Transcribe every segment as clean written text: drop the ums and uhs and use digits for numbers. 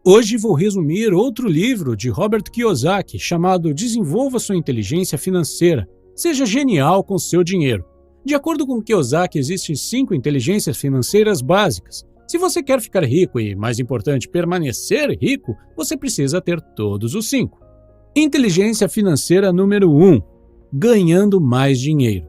Hoje vou resumir outro livro de Robert Kiyosaki chamado Desenvolva Sua Inteligência Financeira. Seja genial com seu dinheiro. De acordo com Kiyosaki, existem 5 inteligências financeiras básicas. Se você quer ficar rico e, mais importante, permanecer rico, você precisa ter todos os 5. Inteligência financeira número 1. Ganhando mais dinheiro.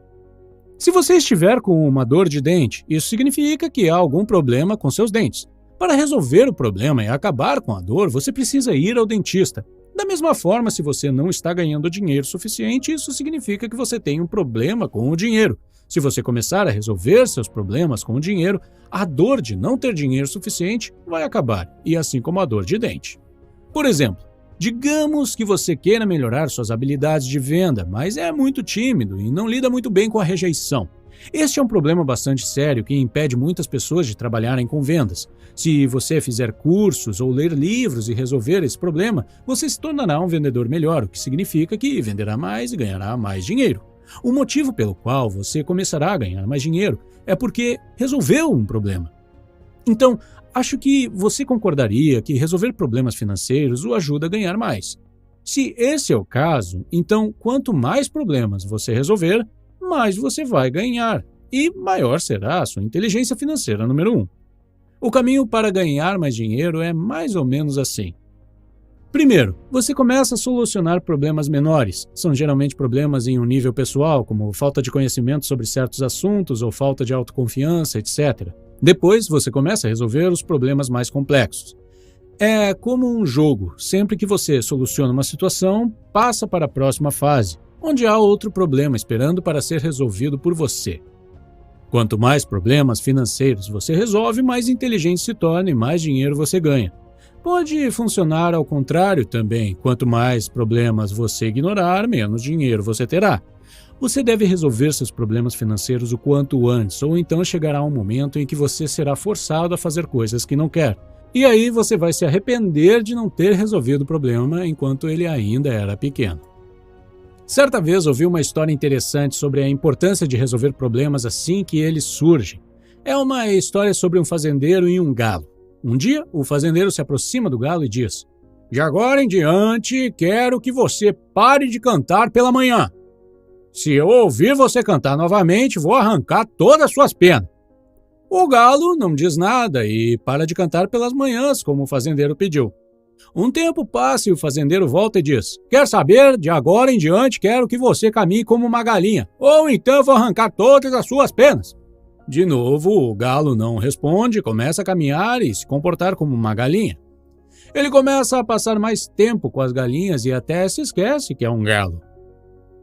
Se você estiver com uma dor de dente, isso significa que há algum problema com seus dentes. Para resolver o problema e acabar com a dor, você precisa ir ao dentista. Da mesma forma, se você não está ganhando dinheiro suficiente, isso significa que você tem um problema com o dinheiro. Se você começar a resolver seus problemas com o dinheiro, a dor de não ter dinheiro suficiente vai acabar, e assim como a dor de dente. Por exemplo, digamos que você queira melhorar suas habilidades de venda, mas é muito tímido e não lida muito bem com a rejeição. Este é um problema bastante sério que impede muitas pessoas de trabalharem com vendas. Se você fizer cursos ou ler livros e resolver esse problema, você se tornará um vendedor melhor, o que significa que venderá mais e ganhará mais dinheiro. O motivo pelo qual você começará a ganhar mais dinheiro é porque resolveu um problema. Então, acho que você concordaria que resolver problemas financeiros o ajuda a ganhar mais. Se esse é o caso, então quanto mais problemas você resolver, mais você vai ganhar e maior será a sua inteligência financeira número 1. O caminho para ganhar mais dinheiro é mais ou menos assim. Primeiro, você começa a solucionar problemas menores. São geralmente problemas em um nível pessoal, como falta de conhecimento sobre certos assuntos ou falta de autoconfiança, etc. Depois, você começa a resolver os problemas mais complexos. É como um jogo. Sempre que você soluciona uma situação, passa para a próxima fase, onde há outro problema esperando para ser resolvido por você. Quanto mais problemas financeiros você resolve, mais inteligente se torna e mais dinheiro você ganha. Pode funcionar ao contrário também. Quanto mais problemas você ignorar, menos dinheiro você terá. Você deve resolver seus problemas financeiros o quanto antes, ou então chegará um momento em que você será forçado a fazer coisas que não quer. E aí você vai se arrepender de não ter resolvido o problema enquanto ele ainda era pequeno. Certa vez ouvi uma história interessante sobre a importância de resolver problemas assim que eles surgem. É uma história sobre um fazendeiro e um galo. Um dia, o fazendeiro se aproxima do galo e diz: "De agora em diante, quero que você pare de cantar pela manhã. Se eu ouvir você cantar novamente, vou arrancar todas as suas penas." O galo não diz nada e para de cantar pelas manhãs, como o fazendeiro pediu. Um tempo passa e o fazendeiro volta e diz: "Quer saber? De agora em diante quero que você caminhe como uma galinha, ou então vou arrancar todas as suas penas." De novo, o galo não responde, começa a caminhar e se comportar como uma galinha. Ele começa a passar mais tempo com as galinhas e até se esquece que é um galo.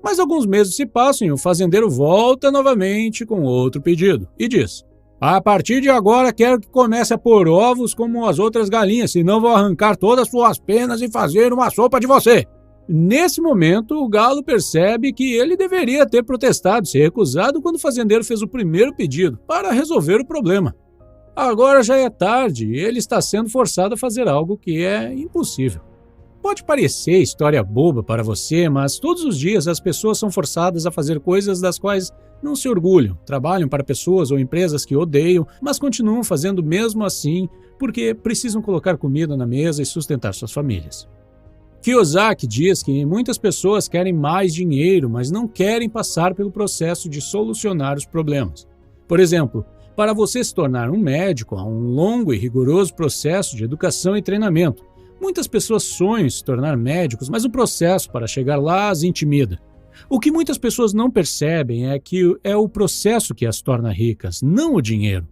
Mas alguns meses se passam e o fazendeiro volta novamente com outro pedido e diz: "A partir de agora quero que comece a pôr ovos como as outras galinhas, senão vou arrancar todas as suas penas e fazer uma sopa de você." Nesse momento, o galo percebe que ele deveria ter protestado, se recusado quando o fazendeiro fez o primeiro pedido para resolver o problema. Agora já é tarde e ele está sendo forçado a fazer algo que é impossível. Pode parecer história boba para você, mas todos os dias as pessoas são forçadas a fazer coisas das quais não se orgulham, trabalham para pessoas ou empresas que odeiam, mas continuam fazendo mesmo assim porque precisam colocar comida na mesa e sustentar suas famílias. Kiyosaki diz que muitas pessoas querem mais dinheiro, mas não querem passar pelo processo de solucionar os problemas. Por exemplo, para você se tornar um médico, há um longo e rigoroso processo de educação e treinamento. Muitas pessoas sonham em se tornar médicos, mas o processo para chegar lá as intimida. O que muitas pessoas não percebem é que é o processo que as torna ricas, não o dinheiro.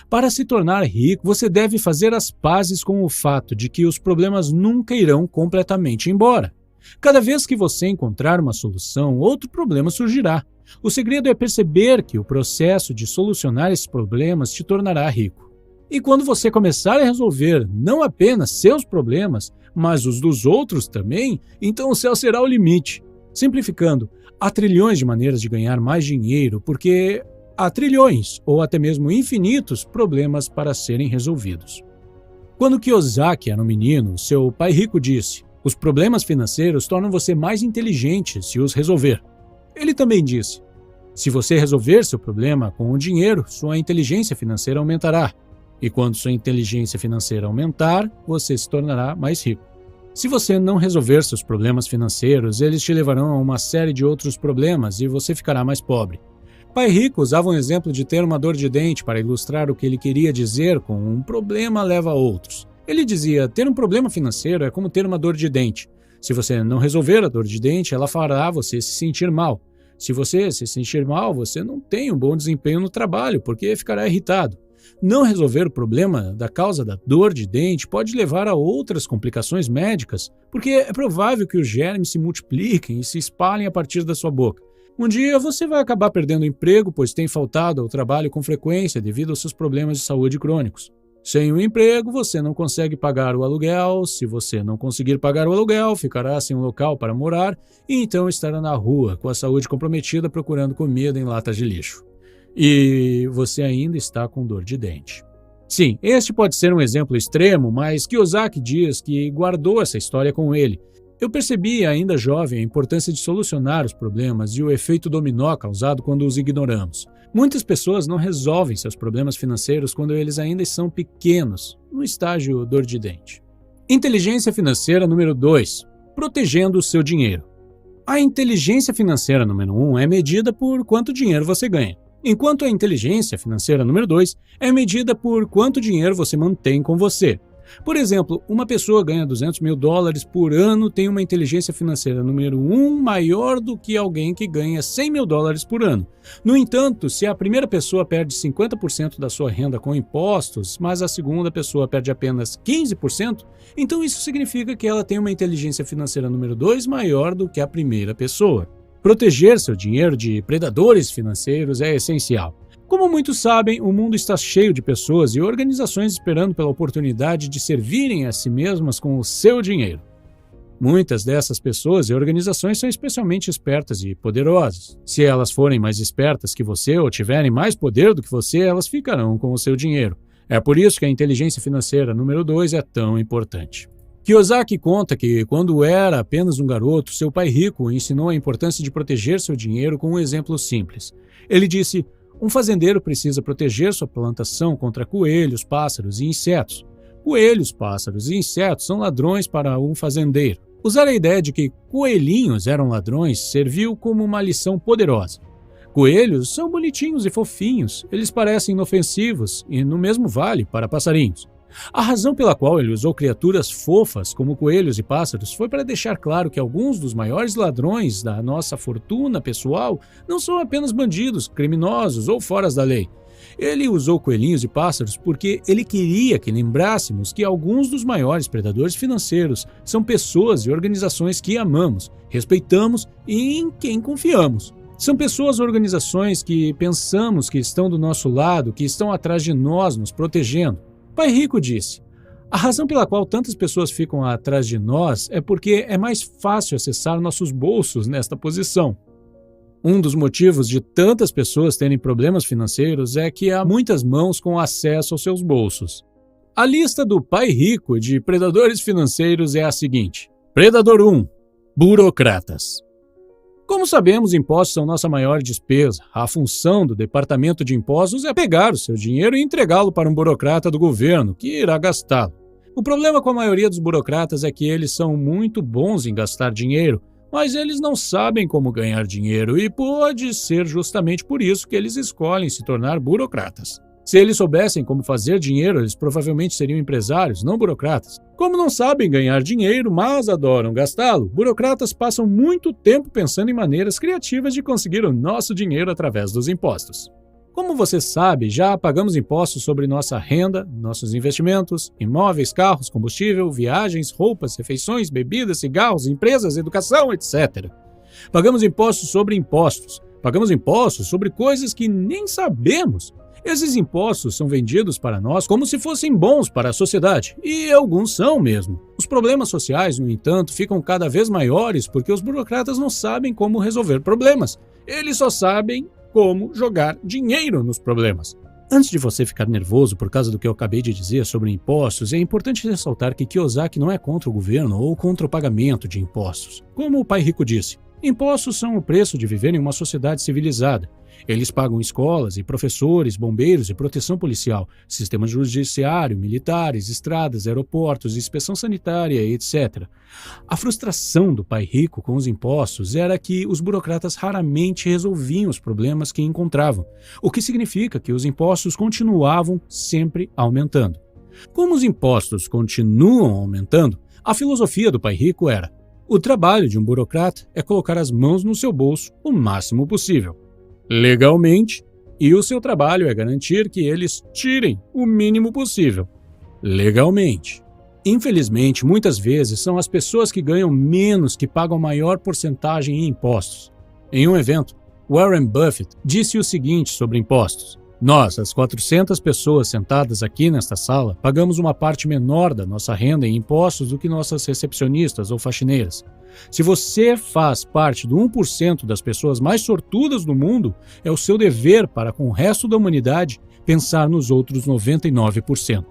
Para se tornar rico, você deve fazer as pazes com o fato de que os problemas nunca irão completamente embora. Cada vez que você encontrar uma solução, outro problema surgirá. O segredo é perceber que o processo de solucionar esses problemas te tornará rico. E quando você começar a resolver não apenas seus problemas, mas os dos outros também, então o céu será o limite. Simplificando, há trilhões de maneiras de ganhar mais dinheiro porque há trilhões, ou até mesmo infinitos, problemas para serem resolvidos. Quando Kiyosaki era um menino, seu pai rico disse: "Os problemas financeiros tornam você mais inteligente se os resolver." Ele também disse: "Se você resolver seu problema com o dinheiro, sua inteligência financeira aumentará." E quando sua inteligência financeira aumentar, você se tornará mais rico. Se você não resolver seus problemas financeiros, eles te levarão a uma série de outros problemas e você ficará mais pobre. Pai Rico usava um exemplo de ter uma dor de dente para ilustrar o que ele queria dizer com um problema leva a outros. Ele dizia, ter um problema financeiro é como ter uma dor de dente. Se você não resolver a dor de dente, ela fará você se sentir mal. Se você se sentir mal, você não tem um bom desempenho no trabalho, porque ficará irritado. Não resolver o problema da causa da dor de dente pode levar a outras complicações médicas, porque é provável que os germes se multipliquem e se espalhem a partir da sua boca. Um dia você vai acabar perdendo o emprego, pois tem faltado ao trabalho com frequência devido aos seus problemas de saúde crônicos. Sem o emprego, você não consegue pagar o aluguel. Se você não conseguir pagar o aluguel, ficará sem um local para morar e então estará na rua, com a saúde comprometida, procurando comida em latas de lixo. E você ainda está com dor de dente. Sim, este pode ser um exemplo extremo, mas Kiyosaki diz que guardou essa história com ele. Eu percebi, ainda jovem, a importância de solucionar os problemas e o efeito dominó causado quando os ignoramos. Muitas pessoas não resolvem seus problemas financeiros quando eles ainda são pequenos, no estágio dor de dente. Inteligência financeira número 2. Protegendo o seu dinheiro. A inteligência financeira número 1 é medida por quanto dinheiro você ganha, enquanto a inteligência financeira número 2 é medida por quanto dinheiro você mantém com você. Por exemplo, uma pessoa ganha $200 mil por ano tem uma inteligência financeira número 1 maior do que alguém que ganha $100 mil por ano. No entanto, se a primeira pessoa perde 50% da sua renda com impostos, mas a segunda pessoa perde apenas 15%, então isso significa que ela tem uma inteligência financeira número 2 maior do que a primeira pessoa. Proteger seu dinheiro de predadores financeiros é essencial. Como muitos sabem, o mundo está cheio de pessoas e organizações esperando pela oportunidade de servirem a si mesmas com o seu dinheiro. Muitas dessas pessoas e organizações são especialmente espertas e poderosas. Se elas forem mais espertas que você ou tiverem mais poder do que você, elas ficarão com o seu dinheiro. É por isso que a inteligência financeira número 2 é tão importante. Kiyosaki conta que, quando era apenas um garoto, seu pai rico o ensinou a importância de proteger seu dinheiro com um exemplo simples. Ele disse: um fazendeiro precisa proteger sua plantação contra coelhos, pássaros e insetos. Coelhos, pássaros e insetos são ladrões para um fazendeiro. Usar a ideia de que coelhinhos eram ladrões serviu como uma lição poderosa. Coelhos são bonitinhos e fofinhos, eles parecem inofensivos e no mesmo vale para passarinhos. A razão pela qual ele usou criaturas fofas como coelhos e pássaros foi para deixar claro que alguns dos maiores ladrões da nossa fortuna pessoal não são apenas bandidos, criminosos ou fora da lei. Ele usou coelhinhos e pássaros porque ele queria que lembrássemos que alguns dos maiores predadores financeiros são pessoas e organizações que amamos, respeitamos e em quem confiamos. São pessoas ou organizações que pensamos que estão do nosso lado, que estão atrás de nós, nos protegendo. Pai Rico disse: a razão pela qual tantas pessoas ficam atrás de nós é porque é mais fácil acessar nossos bolsos nesta posição. Um dos motivos de tantas pessoas terem problemas financeiros é que há muitas mãos com acesso aos seus bolsos. A lista do Pai Rico de predadores financeiros é a seguinte: Predador 1. Burocratas. Como sabemos, impostos são nossa maior despesa. A função do Departamento de Impostos é pegar o seu dinheiro e entregá-lo para um burocrata do governo, que irá gastá-lo. O problema com a maioria dos burocratas é que eles são muito bons em gastar dinheiro, mas eles não sabem como ganhar dinheiro e pode ser justamente por isso que eles escolhem se tornar burocratas. Se eles soubessem como fazer dinheiro, eles provavelmente seriam empresários, não burocratas. Como não sabem ganhar dinheiro, mas adoram gastá-lo, burocratas passam muito tempo pensando em maneiras criativas de conseguir o nosso dinheiro através dos impostos. Como você sabe, já pagamos impostos sobre nossa renda, nossos investimentos, imóveis, carros, combustível, viagens, roupas, refeições, bebidas, cigarros, empresas, educação, etc. Pagamos impostos sobre impostos. Pagamos impostos sobre coisas que nem sabemos. Esses impostos são vendidos para nós como se fossem bons para a sociedade, e alguns são mesmo. Os problemas sociais, no entanto, ficam cada vez maiores porque os burocratas não sabem como resolver problemas. Eles só sabem como jogar dinheiro nos problemas. Antes de você ficar nervoso por causa do que eu acabei de dizer sobre impostos, é importante ressaltar que Kiyosaki não é contra o governo ou contra o pagamento de impostos. Como o Pai Rico disse, impostos são o preço de viver em uma sociedade civilizada. Eles pagam escolas e professores, bombeiros e proteção policial, sistema judiciário, militares, estradas, aeroportos, inspeção sanitária, etc. A frustração do pai rico com os impostos era que os burocratas raramente resolviam os problemas que encontravam, o que significa que os impostos continuavam sempre aumentando. Como os impostos continuam aumentando, a filosofia do pai rico era: o trabalho de um burocrata é colocar as mãos no seu bolso o máximo possível, legalmente, e o seu trabalho é garantir que eles tirem o mínimo possível, legalmente. Infelizmente, muitas vezes são as pessoas que ganham menos que pagam maior porcentagem em impostos. Em um evento, Warren Buffett disse o seguinte sobre impostos: nós, as 400 pessoas sentadas aqui nesta sala, pagamos uma parte menor da nossa renda em impostos do que nossas recepcionistas ou faxineiras. Se você faz parte do 1% das pessoas mais sortudas do mundo, é o seu dever para com o resto da humanidade pensar nos outros 99%.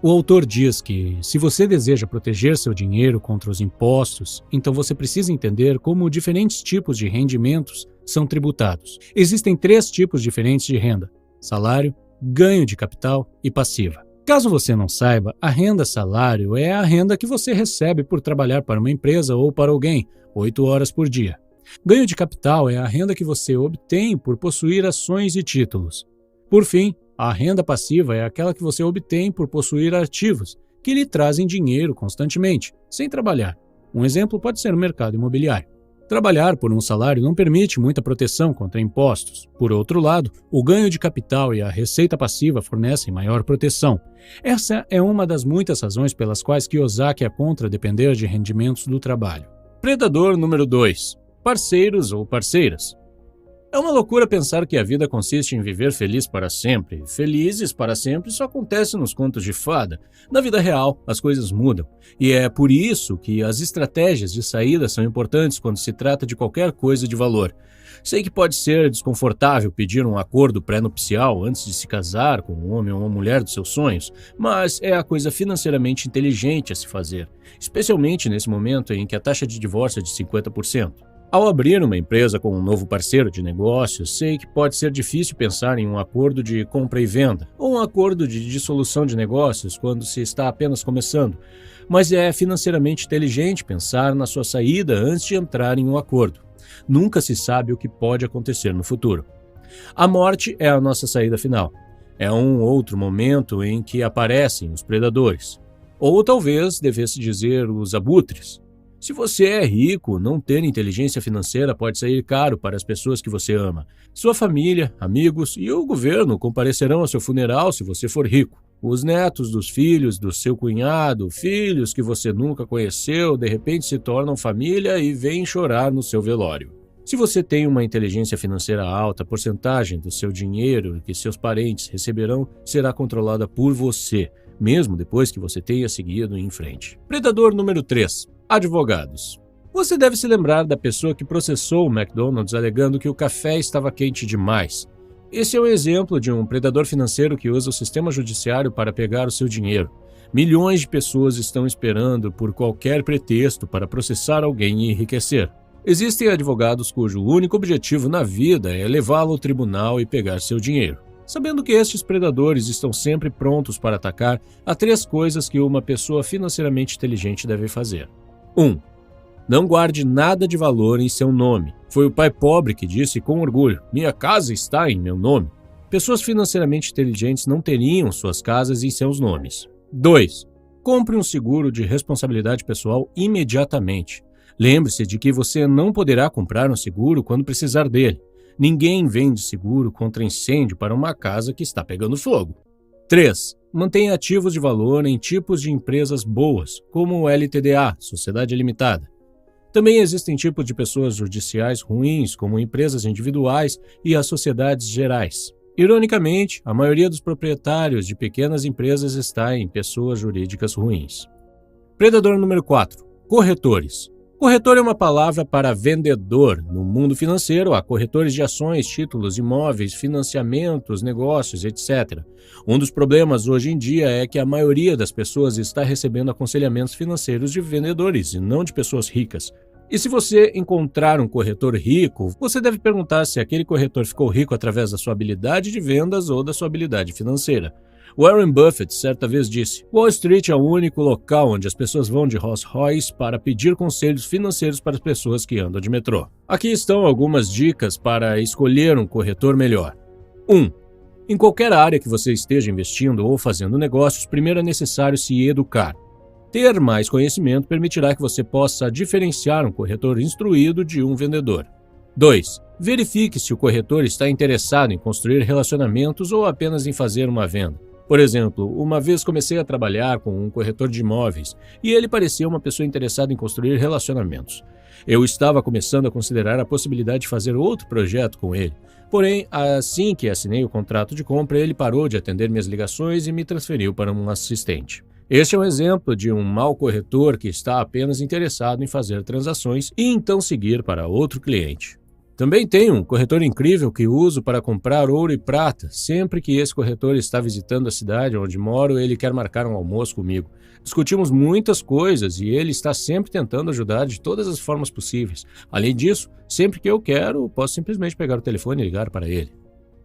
O autor diz que, se você deseja proteger seu dinheiro contra os impostos, então você precisa entender como diferentes tipos de rendimentos são tributados. Existem 3 tipos diferentes de renda: salário, ganho de capital e passiva. Caso você não saiba, a renda-salário é a renda que você recebe por trabalhar para uma empresa ou para alguém, 8 horas por dia. Ganho de capital é a renda que você obtém por possuir ações e títulos. Por fim, a renda passiva é aquela que você obtém por possuir ativos, que lhe trazem dinheiro constantemente, sem trabalhar. Um exemplo pode ser o mercado imobiliário. Trabalhar por um salário não permite muita proteção contra impostos. Por outro lado, o ganho de capital e a receita passiva fornecem maior proteção. Essa é uma das muitas razões pelas quais Kiyosaki é contra depender de rendimentos do trabalho. Predador número 2. Parceiros ou parceiras. É uma loucura pensar que a vida consiste em viver feliz para sempre. Felizes para sempre só acontece nos contos de fada. Na vida real, as coisas mudam. E é por isso que as estratégias de saída são importantes quando se trata de qualquer coisa de valor. Sei que pode ser desconfortável pedir um acordo pré-nupcial antes de se casar com um homem ou uma mulher dos seus sonhos, mas é a coisa financeiramente inteligente a se fazer, especialmente nesse momento em que a taxa de divórcio é de 50%. Ao abrir uma empresa com um novo parceiro de negócios, sei que pode ser difícil pensar em um acordo de compra e venda ou um acordo de dissolução de negócios quando se está apenas começando, mas é financeiramente inteligente pensar na sua saída antes de entrar em um acordo. Nunca se sabe o que pode acontecer no futuro. A morte é a nossa saída final. É um outro momento em que aparecem os predadores. Ou talvez devesse dizer os abutres. Se você é rico, não ter inteligência financeira pode sair caro para as pessoas que você ama. Sua família, amigos e o governo comparecerão ao seu funeral se você for rico. Os netos dos filhos do seu cunhado, filhos que você nunca conheceu, de repente se tornam família e vêm chorar no seu velório. Se você tem uma inteligência financeira alta, a porcentagem do seu dinheiro que seus parentes receberão será controlada por você, mesmo depois que você tenha seguido em frente. Predador número 3. Advogados. Você deve se lembrar da pessoa que processou o McDonald's alegando que o café estava quente demais. Esse é um exemplo de um predador financeiro que usa o sistema judiciário para pegar o seu dinheiro. Milhões de pessoas estão esperando por qualquer pretexto para processar alguém e enriquecer. Existem advogados cujo único objetivo na vida é levá-lo ao tribunal e pegar seu dinheiro. Sabendo que estes predadores estão sempre prontos para atacar, há 3 coisas que uma pessoa financeiramente inteligente deve fazer. 1. Não guarde nada de valor em seu nome. Foi o pai pobre que disse com orgulho: minha casa está em meu nome. Pessoas financeiramente inteligentes não teriam suas casas em seus nomes. 2. Compre um seguro de responsabilidade pessoal imediatamente. Lembre-se de que você não poderá comprar um seguro quando precisar dele. Ninguém vende seguro contra incêndio para uma casa que está pegando fogo. 3. Mantenha ativos de valor em tipos de empresas boas, como o LTDA, Sociedade Limitada. Também existem tipos de pessoas judiciais ruins, como empresas individuais e as sociedades gerais. Ironicamente, a maioria dos proprietários de pequenas empresas está em pessoas jurídicas ruins. Predador número 4. Corretores. Corretor é uma palavra para vendedor. No mundo financeiro, há corretores de ações, títulos, imóveis, financiamentos, negócios, etc. Um dos problemas hoje em dia é que a maioria das pessoas está recebendo aconselhamentos financeiros de vendedores e não de pessoas ricas. E se você encontrar um corretor rico, você deve perguntar se aquele corretor ficou rico através da sua habilidade de vendas ou da sua habilidade financeira. Warren Buffett certa vez disse: Wall Street é o único local onde as pessoas vão de Rolls Royce para pedir conselhos financeiros para as pessoas que andam de metrô. Aqui estão algumas dicas para escolher um corretor melhor. 1. Em qualquer área que você esteja investindo ou fazendo negócios, primeiro é necessário se educar. Ter mais conhecimento permitirá que você possa diferenciar um corretor instruído de um vendedor. 2. Verifique se o corretor está interessado em construir relacionamentos ou apenas em fazer uma venda. Por exemplo, uma vez comecei a trabalhar com um corretor de imóveis e ele parecia uma pessoa interessada em construir relacionamentos. Eu estava começando a considerar a possibilidade de fazer outro projeto com ele. Porém, assim que assinei o contrato de compra, ele parou de atender minhas ligações e me transferiu para um assistente. Este é um exemplo de um mau corretor que está apenas interessado em fazer transações e então seguir para outro cliente. Também tenho um corretor incrível que uso para comprar ouro e prata. Sempre que esse corretor está visitando a cidade onde moro, ele quer marcar um almoço comigo. Discutimos muitas coisas e ele está sempre tentando ajudar de todas as formas possíveis. Além disso, sempre que eu quero, posso simplesmente pegar o telefone e ligar para ele.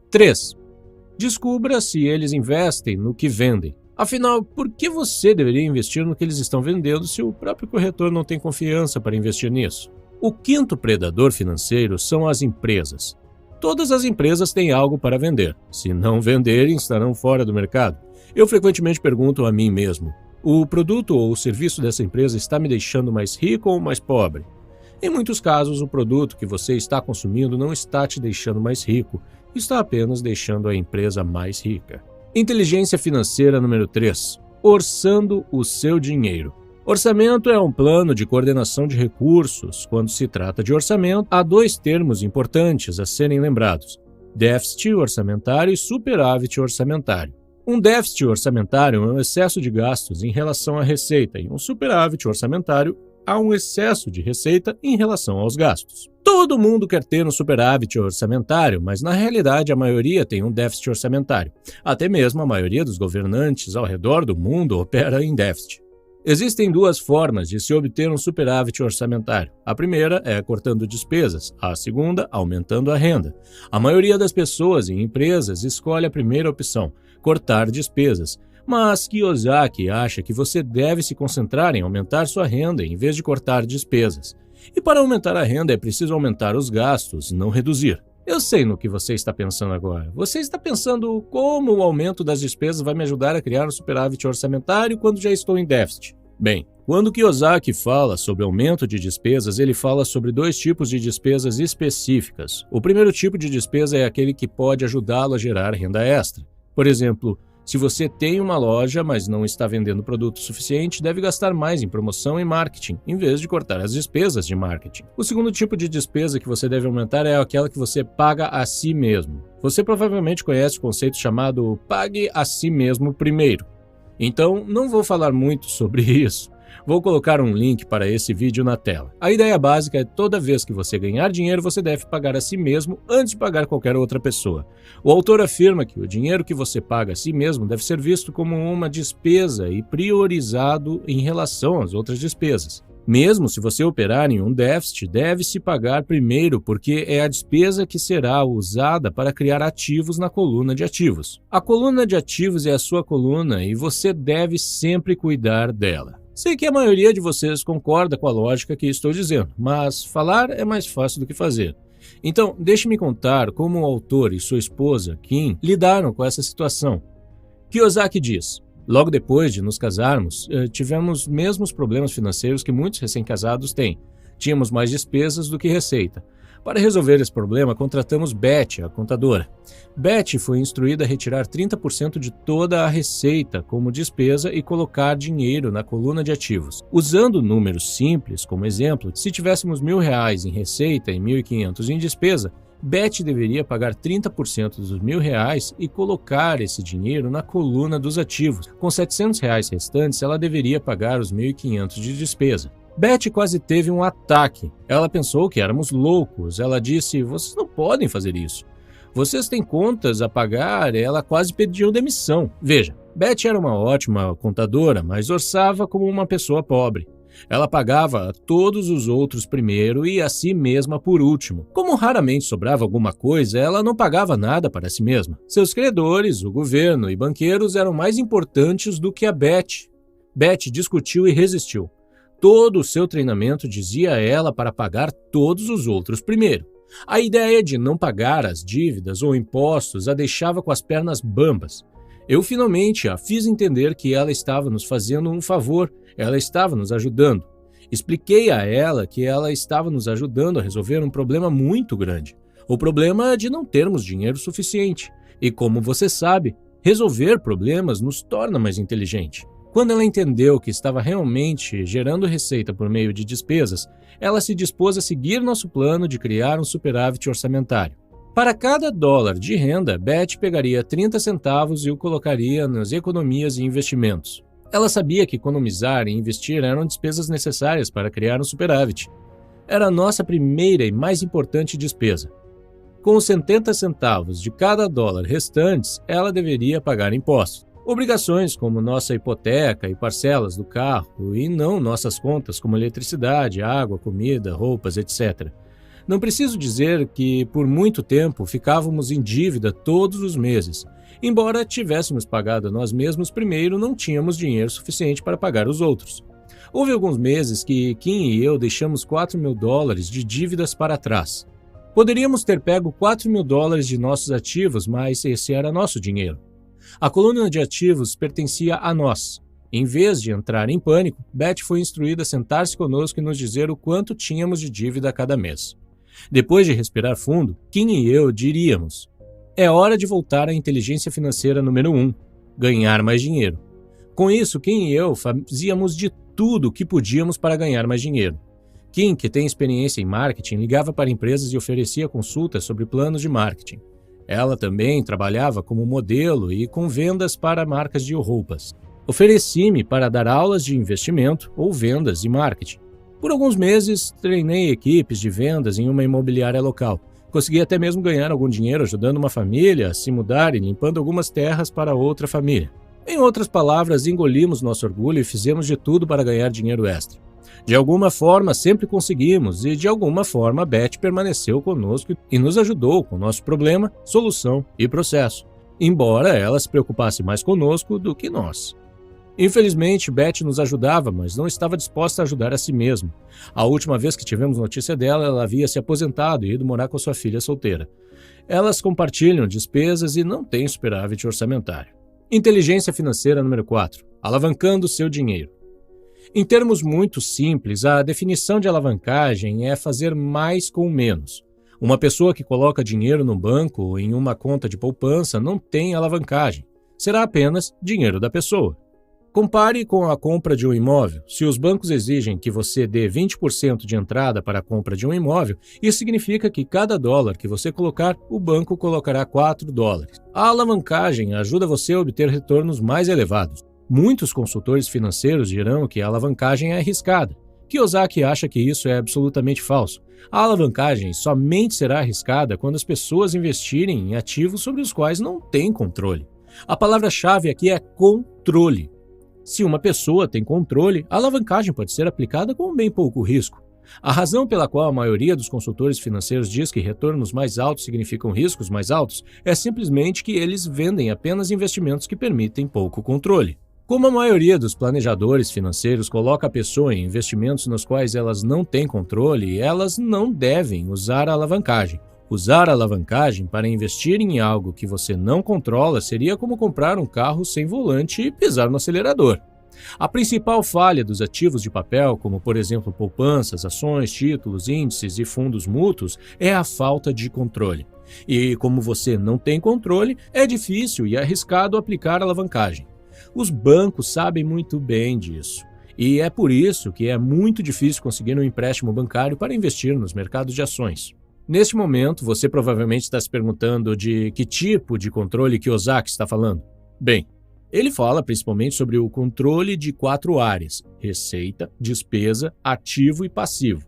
3. Descubra se eles investem no que vendem. Afinal, por que você deveria investir no que eles estão vendendo se o próprio corretor não tem confiança para investir nisso? O quinto predador financeiro são as empresas. Todas as empresas têm algo para vender. Se não venderem, estarão fora do mercado. Eu frequentemente pergunto a mim mesmo: o produto ou o serviço dessa empresa está me deixando mais rico ou mais pobre? Em muitos casos, o produto que você está consumindo não está te deixando mais rico, está apenas deixando a empresa mais rica. Inteligência financeira número 3. Orçando o seu dinheiro. Orçamento é um plano de coordenação de recursos. Quando se trata de orçamento, há dois termos importantes a serem lembrados: déficit orçamentário e superávit orçamentário. Um déficit orçamentário é um excesso de gastos em relação à receita, e um superávit orçamentário há um excesso de receita em relação aos gastos. Todo mundo quer ter um superávit orçamentário, mas na realidade a maioria tem um déficit orçamentário. Até mesmo a maioria dos governantes ao redor do mundo opera em déficit. Existem duas formas de se obter um superávit orçamentário. A primeira é cortando despesas, a segunda, aumentando a renda. A maioria das pessoas e empresas escolhe a primeira opção, cortar despesas. Mas Kiyosaki acha que você deve se concentrar em aumentar sua renda em vez de cortar despesas. E para aumentar a renda é preciso aumentar os gastos, não reduzir. Eu sei no que você está pensando agora. Você está pensando como o aumento das despesas vai me ajudar a criar um superávit orçamentário quando já estou em déficit. Bem, quando Kiyosaki fala sobre aumento de despesas, ele fala sobre dois tipos de despesas específicas. O primeiro tipo de despesa é aquele que pode ajudá-lo a gerar renda extra. Por exemplo, se você tem uma loja, mas não está vendendo produto suficiente, deve gastar mais em promoção e marketing, em vez de cortar as despesas de marketing. O segundo tipo de despesa que você deve aumentar é aquela que você paga a si mesmo. Você provavelmente conhece o conceito chamado pague a si mesmo primeiro. Então, não vou falar muito sobre isso. Vou colocar um link para esse vídeo na tela. A ideia básica é toda vez que você ganhar dinheiro, você deve pagar a si mesmo antes de pagar qualquer outra pessoa. O autor afirma que o dinheiro que você paga a si mesmo deve ser visto como uma despesa e priorizado em relação às outras despesas. Mesmo se você operar em um déficit, deve-se pagar primeiro porque é a despesa que será usada para criar ativos na coluna de ativos. A coluna de ativos é a sua coluna e você deve sempre cuidar dela. Sei que a maioria de vocês concorda com a lógica que estou dizendo, mas falar é mais fácil do que fazer. Então, deixe-me contar como o autor e sua esposa, Kim, lidaram com essa situação. Kiyosaki diz: logo depois de nos casarmos, tivemos os mesmos problemas financeiros que muitos recém-casados têm. Tínhamos mais despesas do que receita. Para resolver esse problema, contratamos Betty, a contadora. Betty foi instruída a retirar 30% de toda a receita como despesa e colocar dinheiro na coluna de ativos. Usando números simples como exemplo, se tivéssemos R$1.000 em receita e R$1.500 em despesa, Betty deveria pagar 30% dos R$1.000 e colocar esse dinheiro na coluna dos ativos. Com R$700 restantes, ela deveria pagar os R$1.500 de despesa. Betty quase teve um ataque. Ela pensou que éramos loucos. Ela disse: vocês não podem fazer isso. Vocês têm contas a pagar. Ela quase pediu demissão. Veja, Betty era uma ótima contadora, mas orçava como uma pessoa pobre. Ela pagava a todos os outros primeiro e a si mesma por último. Como raramente sobrava alguma coisa, ela não pagava nada para si mesma. Seus credores, o governo e banqueiros eram mais importantes do que a Beth. Beth discutiu e resistiu. Todo o seu treinamento dizia a ela para pagar todos os outros primeiro. A ideia de não pagar as dívidas ou impostos a deixava com as pernas bambas. Eu finalmente a fiz entender que ela estava nos fazendo um favor, ela estava nos ajudando. Expliquei a ela que ela estava nos ajudando a resolver um problema muito grande, o problema de não termos dinheiro suficiente. E como você sabe, resolver problemas nos torna mais inteligente. Quando ela entendeu que estava realmente gerando receita por meio de despesas, ela se dispôs a seguir nosso plano de criar um superávit orçamentário. Para cada dólar de renda, Beth pegaria 30 centavos e o colocaria nas economias e investimentos. Ela sabia que economizar e investir eram despesas necessárias para criar um superávit. Era a nossa primeira e mais importante despesa. Com os 70 centavos de cada dólar restantes, ela deveria pagar impostos. Obrigações como nossa hipoteca e parcelas do carro, e não nossas contas como eletricidade, água, comida, roupas, etc. Não preciso dizer que, por muito tempo, ficávamos em dívida todos os meses. Embora tivéssemos pagado a nós mesmos primeiro, não tínhamos dinheiro suficiente para pagar os outros. Houve alguns meses que Kim e eu deixamos $4.000 de dívidas para trás. Poderíamos ter pego $4.000 de nossos ativos, mas esse era nosso dinheiro. A coluna de ativos pertencia a nós. Em vez de entrar em pânico, Beth foi instruída a sentar-se conosco e nos dizer o quanto tínhamos de dívida a cada mês. Depois de respirar fundo, Kim e eu diríamos: é hora de voltar à inteligência financeira número 1, ganhar mais dinheiro. Com isso, Kim e eu fazíamos de tudo o que podíamos para ganhar mais dinheiro. Kim, que tem experiência em marketing, ligava para empresas e oferecia consultas sobre planos de marketing. Ela também trabalhava como modelo e com vendas para marcas de roupas. Ofereci-me para dar aulas de investimento ou vendas e marketing. Por alguns meses, treinei equipes de vendas em uma imobiliária local. Consegui até mesmo ganhar algum dinheiro ajudando uma família a se mudar e limpando algumas terras para outra família. Em outras palavras, engolimos nosso orgulho e fizemos de tudo para ganhar dinheiro extra. De alguma forma, sempre conseguimos e, de alguma forma, Beth permaneceu conosco e nos ajudou com nosso problema, solução e processo, embora ela se preocupasse mais conosco do que nós. Infelizmente, Beth nos ajudava, mas não estava disposta a ajudar a si mesma. A última vez que tivemos notícia dela, ela havia se aposentado e ido morar com sua filha solteira. Elas compartilham despesas e não têm superávit orçamentário. Inteligência financeira número 4. Alavancando seu dinheiro. Em termos muito simples, a definição de alavancagem é fazer mais com menos. Uma pessoa que coloca dinheiro no banco ou em uma conta de poupança não tem alavancagem. Será apenas dinheiro da pessoa. Compare com a compra de um imóvel. Se os bancos exigem que você dê 20% de entrada para a compra de um imóvel, isso significa que cada dólar que você colocar, o banco colocará $4. A alavancagem ajuda você a obter retornos mais elevados. Muitos consultores financeiros dirão que a alavancagem é arriscada. Kiyosaki acha que isso é absolutamente falso. A alavancagem somente será arriscada quando as pessoas investirem em ativos sobre os quais não têm controle. A palavra-chave aqui é controle. Se uma pessoa tem controle, a alavancagem pode ser aplicada com bem pouco risco. A razão pela qual a maioria dos consultores financeiros diz que retornos mais altos significam riscos mais altos é simplesmente que eles vendem apenas investimentos que permitem pouco controle. Como a maioria dos planejadores financeiros coloca a pessoa em investimentos nos quais elas não têm controle, elas não devem usar a alavancagem. Usar a alavancagem para investir em algo que você não controla seria como comprar um carro sem volante e pisar no acelerador. A principal falha dos ativos de papel, como por exemplo poupanças, ações, títulos, índices e fundos mútuos, é a falta de controle. E como você não tem controle, é difícil e arriscado aplicar alavancagem. Os bancos sabem muito bem disso. E é por isso que é muito difícil conseguir um empréstimo bancário para investir nos mercados de ações. Neste momento, você provavelmente está se perguntando de que tipo de controle Kiyosaki está falando. Bem, ele fala principalmente sobre o controle de 4 áreas: receita, despesa, ativo e passivo.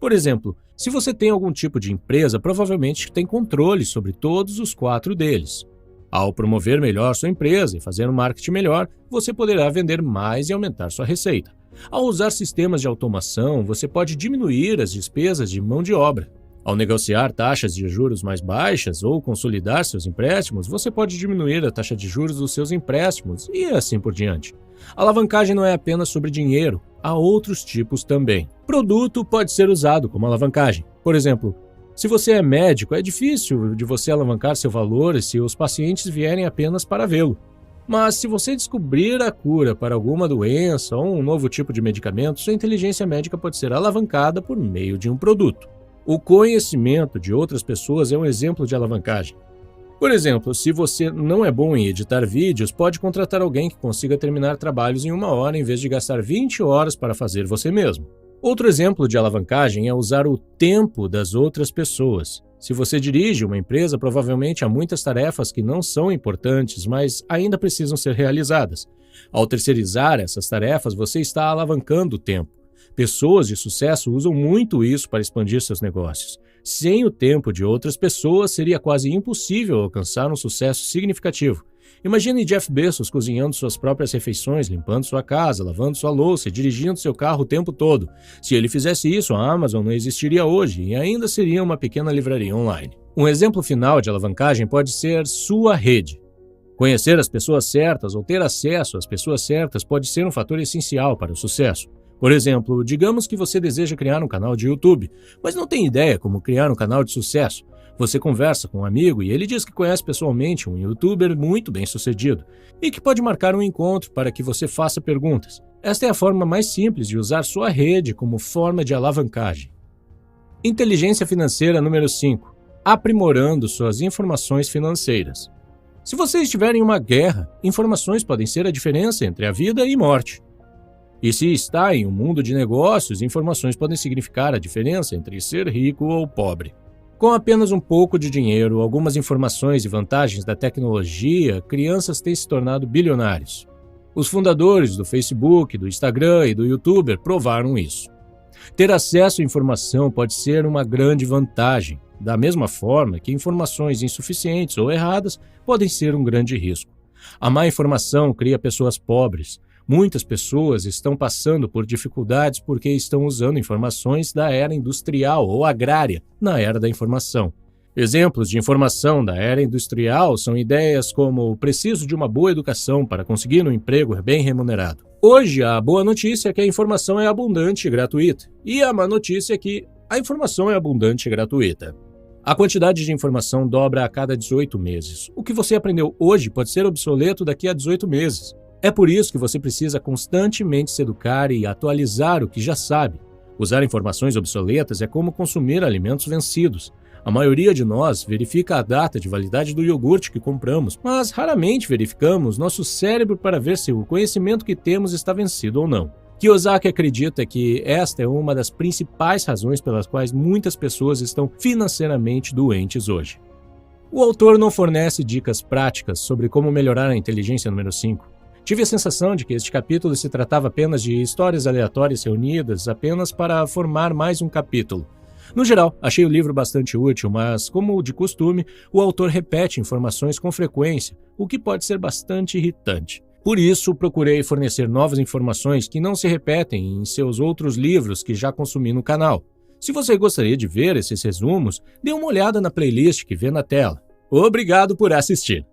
Por exemplo, se você tem algum tipo de empresa, provavelmente tem controle sobre todos os 4 deles. Ao promover melhor sua empresa e fazer um marketing melhor, você poderá vender mais e aumentar sua receita. Ao usar sistemas de automação, você pode diminuir as despesas de mão de obra. Ao negociar taxas de juros mais baixas ou consolidar seus empréstimos, você pode diminuir a taxa de juros dos seus empréstimos e assim por diante. A alavancagem não é apenas sobre dinheiro, há outros tipos também. Produto pode ser usado como alavancagem. Por exemplo, se você é médico, é difícil de você alavancar seu valor se os pacientes vierem apenas para vê-lo. Mas se você descobrir a cura para alguma doença ou um novo tipo de medicamento, sua inteligência médica pode ser alavancada por meio de um produto. O conhecimento de outras pessoas é um exemplo de alavancagem. Por exemplo, se você não é bom em editar vídeos, pode contratar alguém que consiga terminar trabalhos em 1 hora em vez de gastar 20 horas para fazer você mesmo. Outro exemplo de alavancagem é usar o tempo das outras pessoas. Se você dirige uma empresa, provavelmente há muitas tarefas que não são importantes, mas ainda precisam ser realizadas. Ao terceirizar essas tarefas, você está alavancando o tempo. Pessoas de sucesso usam muito isso para expandir seus negócios. Sem o tempo de outras pessoas, seria quase impossível alcançar um sucesso significativo. Imagine Jeff Bezos cozinhando suas próprias refeições, limpando sua casa, lavando sua louça e dirigindo seu carro o tempo todo. Se ele fizesse isso, a Amazon não existiria hoje e ainda seria uma pequena livraria online. Um exemplo final de alavancagem pode ser sua rede. Conhecer as pessoas certas ou ter acesso às pessoas certas pode ser um fator essencial para o sucesso. Por exemplo, digamos que você deseja criar um canal de YouTube, mas não tem ideia como criar um canal de sucesso. Você conversa com um amigo e ele diz que conhece pessoalmente um youtuber muito bem sucedido e que pode marcar um encontro para que você faça perguntas. Esta é a forma mais simples de usar sua rede como forma de alavancagem. Inteligência financeira número 5. Aprimorando suas informações financeiras. Se você estiver em uma guerra, informações podem ser a diferença entre a vida e morte. E se está em um mundo de negócios, informações podem significar a diferença entre ser rico ou pobre. Com apenas um pouco de dinheiro, algumas informações e vantagens da tecnologia, crianças têm se tornado bilionários. Os fundadores do Facebook, do Instagram e do YouTube provaram isso. Ter acesso à informação pode ser uma grande vantagem, da mesma forma que informações insuficientes ou erradas podem ser um grande risco. A má informação cria pessoas pobres. Muitas pessoas estão passando por dificuldades porque estão usando informações da era industrial ou agrária na era da informação. Exemplos de informação da era industrial são ideias como preciso de uma boa educação para conseguir um emprego bem remunerado. Hoje, a boa notícia é que a informação é abundante e gratuita, e a má notícia é que a informação é abundante e gratuita. A quantidade de informação dobra a cada 18 meses. O que você aprendeu hoje pode ser obsoleto daqui a 18 meses. É por isso que você precisa constantemente se educar e atualizar o que já sabe. Usar informações obsoletas é como consumir alimentos vencidos. A maioria de nós verifica a data de validade do iogurte que compramos, mas raramente verificamos nosso cérebro para ver se o conhecimento que temos está vencido ou não. Kiyosaki acredita que esta é uma das principais razões pelas quais muitas pessoas estão financeiramente doentes hoje. O autor não fornece dicas práticas sobre como melhorar a inteligência número 5. Tive a sensação de que este capítulo se tratava apenas de histórias aleatórias reunidas apenas para formar mais um capítulo. No geral, achei o livro bastante útil, mas, como de costume, o autor repete informações com frequência, o que pode ser bastante irritante. Por isso, procurei fornecer novas informações que não se repetem em seus outros livros que já consumi no canal. Se você gostaria de ver esses resumos, dê uma olhada na playlist que vê na tela. Obrigado por assistir!